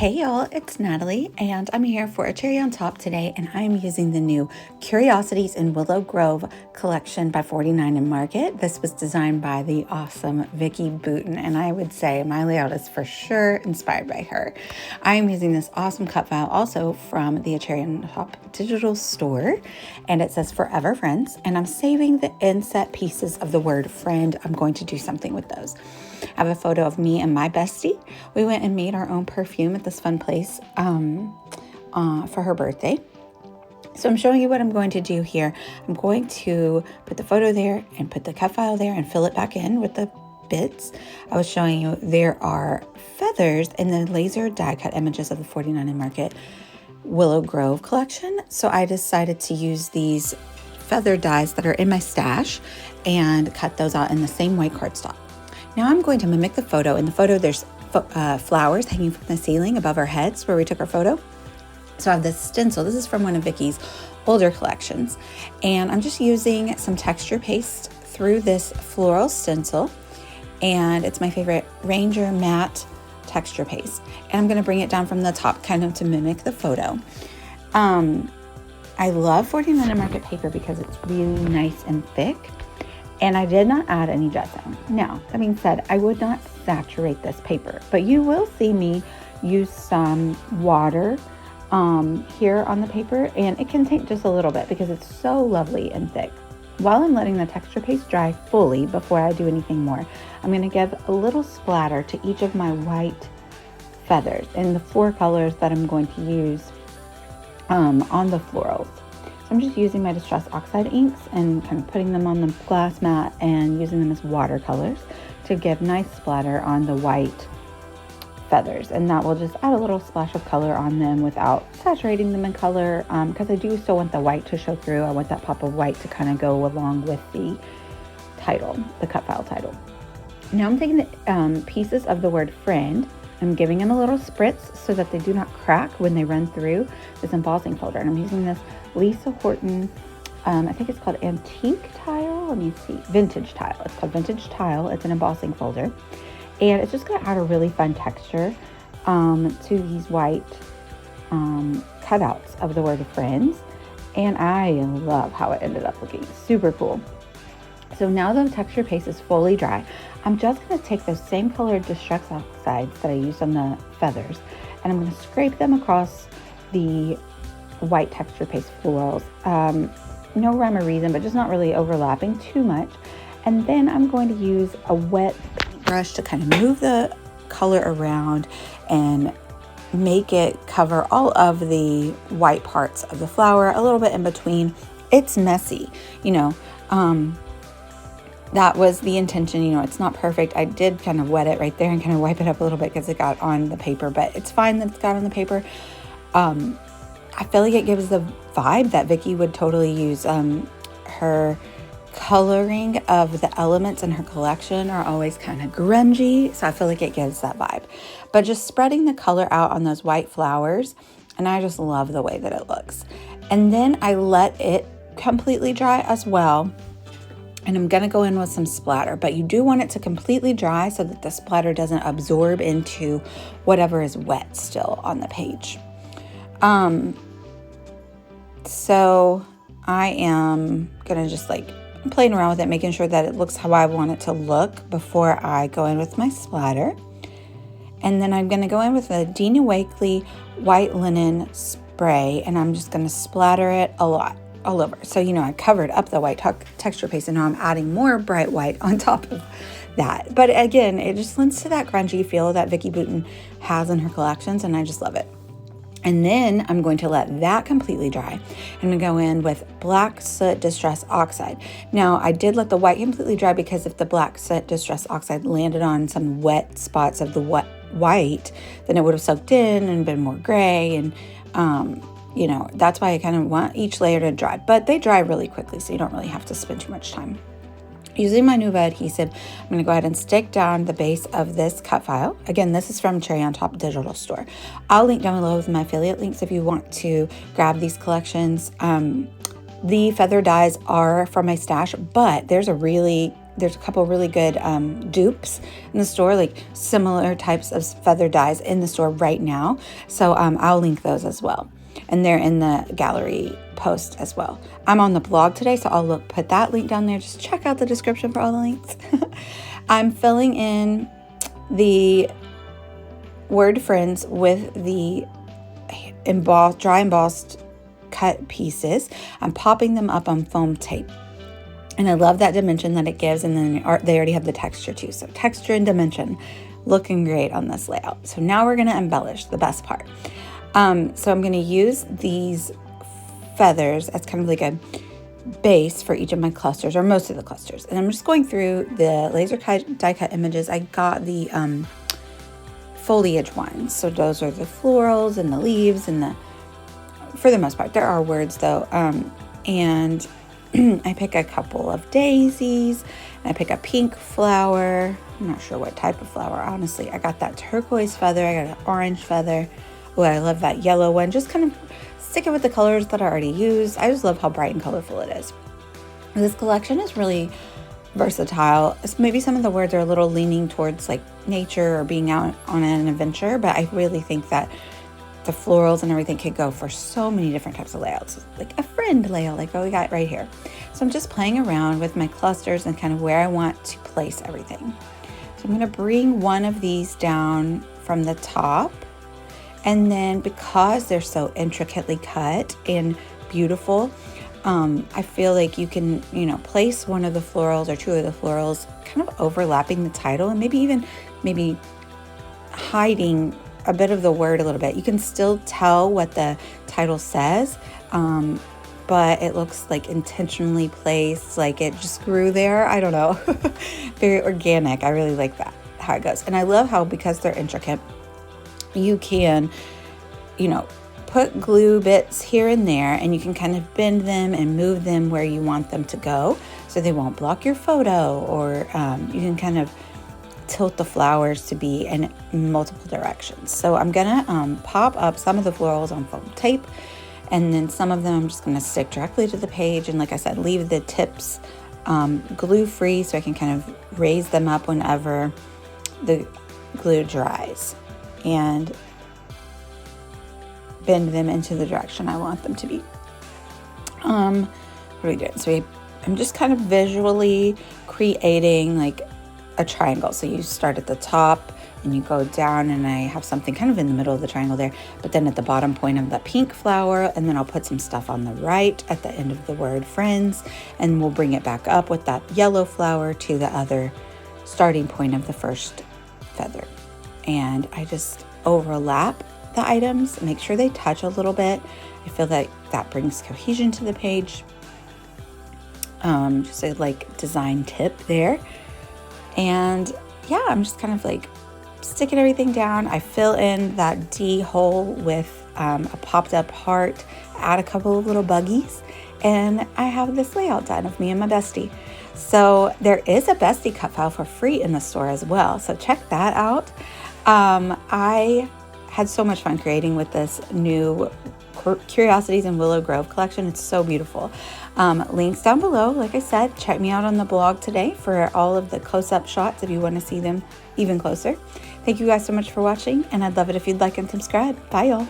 Hey y'all, it's Natalie and I'm here for a cherry on top today, and I'm using the new Curiosities in Willow Grove collection by 49 and Market. This was designed by the awesome Vicki Boutin, and I would say my layout is for sure inspired by her. I am using this awesome cut file also from the cherry on top digital store, and it says Forever Friends, and I'm saving the inset pieces of the word friend. I'm going to do something with those. I have a photo of me and my bestie. We went and made our own perfume at this fun place for her birthday. So I'm showing you what I'm going to do here. I'm going to put the photo there and put the cut file there and fill it back in with the bits. I was showing you there are feathers in the laser die cut images of the 49 and Market Willow Grove collection. So I decided to use these feather dies that are in my stash and cut those out in the same white cardstock. Now I'm going to mimic the photo. In the photo, there's flowers hanging from the ceiling above our heads where we took our photo. So I have this stencil. This is from one of Vicki's older collections. And I'm just using some texture paste through this floral stencil. And it's my favorite Ranger matte texture paste. And I'm going to bring it down from the top kind of to mimic the photo. I love 49 and Market paper because it's really nice and thick. And I did not add any gesso. Now, that being said, I would not saturate this paper, but you will see me use some water here on the paper, and it can take just a little bit because it's so lovely and thick. While I'm letting the texture paste dry fully before I do anything more, I'm going to give a little splatter to each of my white feathers in the 4 colors that I'm going to use on the florals. I'm just using my Distress Oxide inks and kind of putting them on the glass mat and using them as watercolors to give nice splatter on the white feathers. And that will just add a little splash of color on them without saturating them in color, because I do still want the white to show through. I want that pop of white to kind of go along with the title, the cut file title. Now I'm taking the pieces of the word friend. I'm giving them a little spritz so that they do not crack when they run through this embossing folder. And I'm using this Lisa Horton, I think it's called Antique Tile. Let me see, Vintage Tile. It's called Vintage Tile. It's an embossing folder. And it's just going to add a really fun texture to these white cutouts of the word friends. And I love how it ended up looking. Super cool. So now the texture paste is fully dry. I'm just going to take those same colored Distress Oxides that I used on the feathers, and I'm going to scrape them across the white texture paste florals. No rhyme or reason, but just not really overlapping too much. And then I'm going to use a wet brush to kind of move the color around and make it cover all of the white parts of the flower, a little bit in between. It's messy, you know. That was the intention, you know, it's not perfect. I did kind of wet it right there and kind of wipe it up a little bit because it got on the paper, but it's fine that it's got on the paper. I feel like it gives the vibe that Vicki would totally use. Her coloring of the elements in her collection are always kind of grungy, so I feel like it gives that vibe. But just spreading the color out on those white flowers, and I just love the way that it looks. And then I let it completely dry as well. And I'm going to go in with some splatter, but you do want it to completely dry so that the splatter doesn't absorb into whatever is wet still on the page. So I am going to just playing around with it, making sure that it looks how I want it to look before I go in with my splatter. And then I'm going to go in with a Dina Wakley white linen spray, and I'm just going to splatter it a lot. All over. So, you know, I covered up the white texture paste, and now I'm adding more bright white on top of that. But again, it just lends to that grungy feel that Vicki Boutin has in her collections, and I just love it. And then I'm going to let that completely dry. I'm going to go in with Black Soot Distress Oxide. Now, I did let the white completely dry because if the Black Soot Distress Oxide landed on some wet spots of the white, then it would have soaked in and been more gray, and you know, that's why I kind of want each layer to dry, but they dry really quickly, so you don't really have to spend too much time. Using my Nuva adhesive, I'm going to go ahead and stick down the base of this cut file. Again, this is from Cherry on Top Digital Store. I'll link down below with my affiliate links if you want to grab these collections. The feather dies are from my stash, but there's a really there's a couple really good dupes in the store, like similar types of feather dyes in the store right now. So I'll link those as well. And they're in the gallery post as well. I'm on the blog today, so I'll put that link down there. Just check out the description for all the links. I'm filling in the word friends with the dry embossed cut pieces. I'm popping them up on foam tape. And I love that dimension that it gives, and then they already have the texture too. So texture and dimension, looking great on this layout. So now we're gonna embellish, the best part. So I'm gonna use these feathers as kind of like a base for each of my clusters, or most of the clusters. And I'm just going through the laser die cut images. I got the foliage ones. So those are the florals and the leaves and for the most part, there are words though. And I pick a couple of daisies, and I pick a pink flower. I'm not sure what type of flower, honestly. I got that turquoise feather. I got an orange feather. Oh, I love that yellow one. Just kind of sticking with the colors that I already used. I just love how bright and colorful it is. This collection is really versatile. Maybe some of the words are a little leaning towards like nature or being out on an adventure, but I really think that the florals and everything could go for so many different types of layouts, like a friend layout like what we got right here. So I'm just playing around with my clusters and kind of where I want to place everything. So I'm going to bring one of these down from the top, and then because they're so intricately cut and beautiful, I feel like you can, place one of the florals or two of the florals kind of overlapping the title, and maybe hiding a bit of the word a little bit. You can still tell what the title says, but it looks like intentionally placed, like it just grew there. I don't know. Very organic. I really like that, how it goes. And I love how, because they're intricate, you can, put glue bits here and there, and you can kind of bend them and move them where you want them to go so they won't block your photo, or you can kind of tilt the flowers to be in multiple directions. So I'm gonna pop up some of the florals on foam tape, and then some of them I'm just gonna stick directly to the page, and like I said, leave the tips glue free so I can kind of raise them up whenever the glue dries, and bend them into the direction I want them to be. What are we doing? So I'm just kind of visually creating like a triangle. So you start at the top and you go down, and I have something kind of in the middle of the triangle there, but then at the bottom point of the pink flower, and then I'll put some stuff on the right at the end of the word friends, and we'll bring it back up with that yellow flower to the other starting point of the first feather. And I just overlap the items, make sure they touch a little bit. I feel like that brings cohesion to the page. Just a like design tip there. And yeah, I'm just kind of like sticking everything down. I fill in that D hole with a popped up heart, add a couple of little buggies, and I have this layout done of me and my bestie. So there is a bestie cut file for free in the store as well. So check that out. I had so much fun creating with this new Curiosities in Willow Grove collection. It's so beautiful. Links down below. Like I said, check me out on the blog today for all of the close-up shots if you want to see them even closer. Thank you guys so much for watching, and I'd love it if you'd like and subscribe. Bye, y'all.